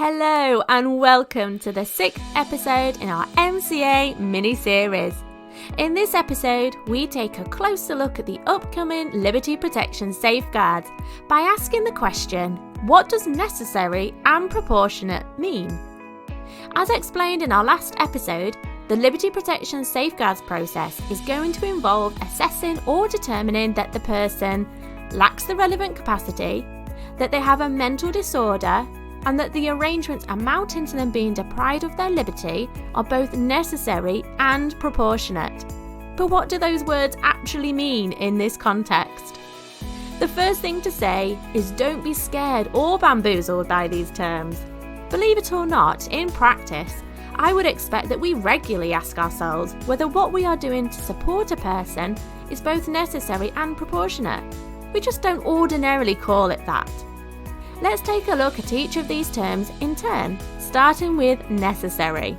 Hello and welcome to the 6th episode in our MCA mini-series. In this episode, we take a closer look at the upcoming Liberty Protection safeguards by asking the question, what does necessary and proportionate mean? As explained in our last episode, the Liberty Protection safeguards process is going to involve assessing or determining that the person lacks the relevant capacity, that they have a mental disorder, and that the arrangements amounting to them being deprived of their liberty are both necessary and proportionate. But what do those words actually mean in this context? The first thing to say is don't be scared or bamboozled by these terms. Believe it or not, in practice, I would expect that we regularly ask ourselves whether what we are doing to support a person is both necessary and proportionate. We just don't ordinarily call it that. Let's take a look at each of these terms in turn, starting with necessary.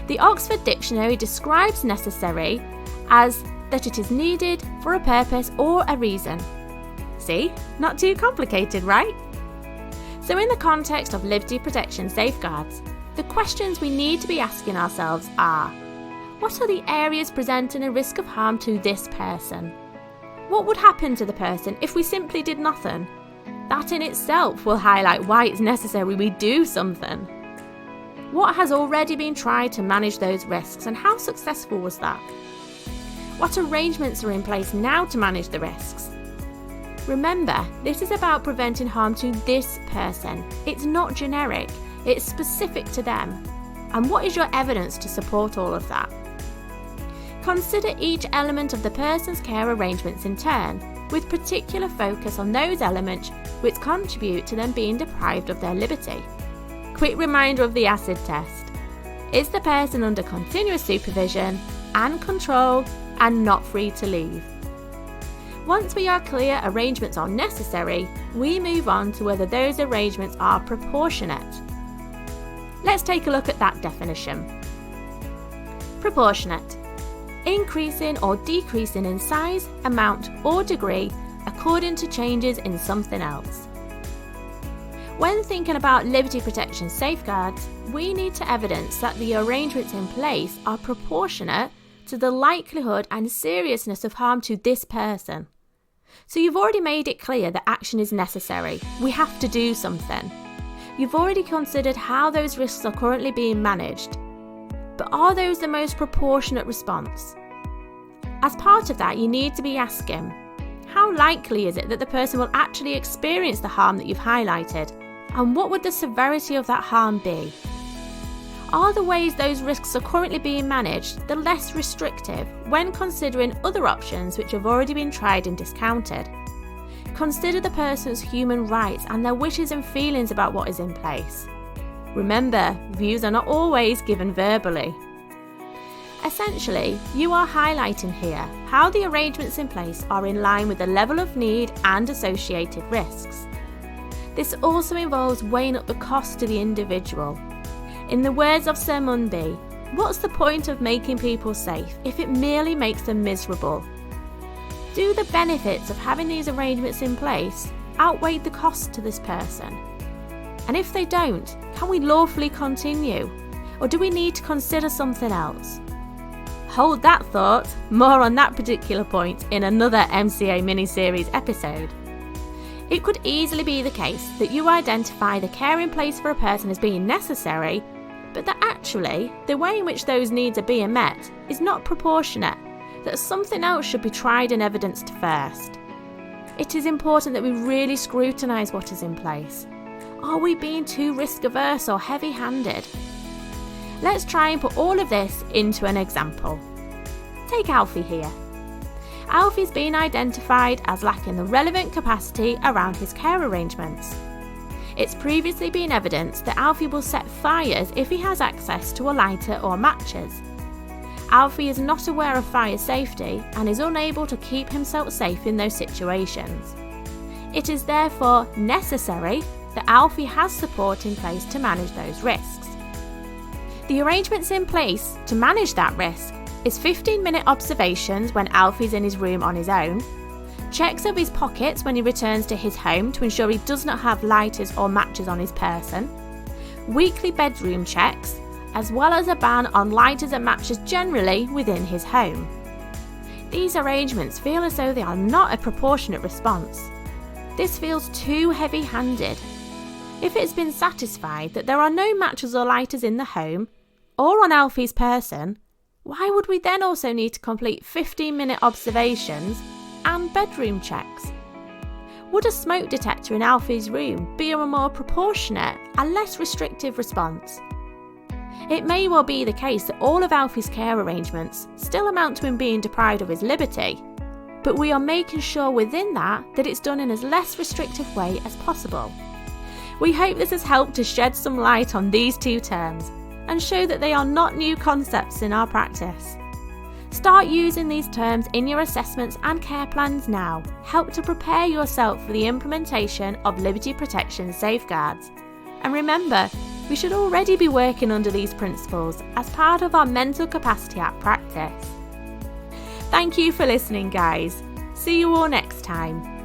The Oxford Dictionary describes necessary as that it is needed for a purpose or a reason. See? Not too complicated, right? So in the context of liberty protection safeguards, the questions we need to be asking ourselves are: what are the areas presenting a risk of harm to this person? What would happen to the person if we simply did nothing? That in itself will highlight why it's necessary we do something. What has already been tried to manage those risks and how successful was that? What arrangements are in place now to manage the risks? Remember, this is about preventing harm to this person. It's not generic, it's specific to them. And what is your evidence to support all of that? Consider each element of the person's care arrangements in turn, with particular focus on those elements which contribute to them being deprived of their liberty. Quick reminder of the acid test. Is the person under continuous supervision and control and not free to leave? Once we are clear arrangements are necessary, we move on to whether those arrangements are proportionate. Let's take a look at that definition. Proportionate. Increasing or decreasing in size, amount or degree according to changes in something else. When thinking about liberty protection safeguards, we need to evidence that the arrangements in place are proportionate to the likelihood and seriousness of harm to this person. So you've already made it clear that action is necessary. We have to do something. You've already considered how those risks are currently being managed. But are those the most proportionate response? As part of that, you need to be asking, how likely is it that the person will actually experience the harm that you've highlighted? And what would the severity of that harm be? Are the ways those risks are currently being managed the less restrictive when considering other options which have already been tried and discounted? Consider the person's human rights and their wishes and feelings about what is in place. Remember, views are not always given verbally. Essentially, you are highlighting here how the arrangements in place are in line with the level of need and associated risks. This also involves weighing up the cost to the individual. In the words of Sir Munby, what's the point of making people safe if it merely makes them miserable? Do the benefits of having these arrangements in place outweigh the cost to this person? And if they don't, can we lawfully continue? Or do we need to consider something else? Hold that thought, more on that particular point in another MCA mini-series episode. It could easily be the case that you identify the care in place for a person as being necessary, but that actually the way in which those needs are being met is not proportionate, that something else should be tried and evidenced first. It is important that we really scrutinise what is in place. Are we being too risk-averse or heavy-handed? Let's try and put all of this into an example. Take Alfie here. Alfie's been identified as lacking the relevant capacity around his care arrangements. It's previously been evidenced that Alfie will set fires if he has access to a lighter or matches. Alfie is not aware of fire safety and is unable to keep himself safe in those situations. It is therefore necessary that Alfie has support in place to manage those risks. The arrangements in place to manage that risk is 15-minute observations when Alfie's in his room on his own, checks of his pockets when he returns to his home to ensure he does not have lighters or matches on his person, weekly bedroom checks, as well as a ban on lighters and matches generally within his home. These arrangements feel as though they are not a proportionate response. This feels too heavy-handed. If it's been satisfied that there are no matches or lighters in the home, or on Alfie's person, why would we then also need to complete 15-minute observations and bedroom checks? Would a smoke detector in Alfie's room be a more proportionate and less restrictive response? It may well be the case that all of Alfie's care arrangements still amount to him being deprived of his liberty, but we are making sure within that it's done in as less restrictive way as possible. We hope this has helped to shed some light on these two terms and show that they are not new concepts in our practice. Start using these terms in your assessments and care plans now. Help to prepare yourself for the implementation of liberty protection safeguards. And remember, we should already be working under these principles as part of our Mental Capacity Act practice. Thank you for listening, guys. See you all next time.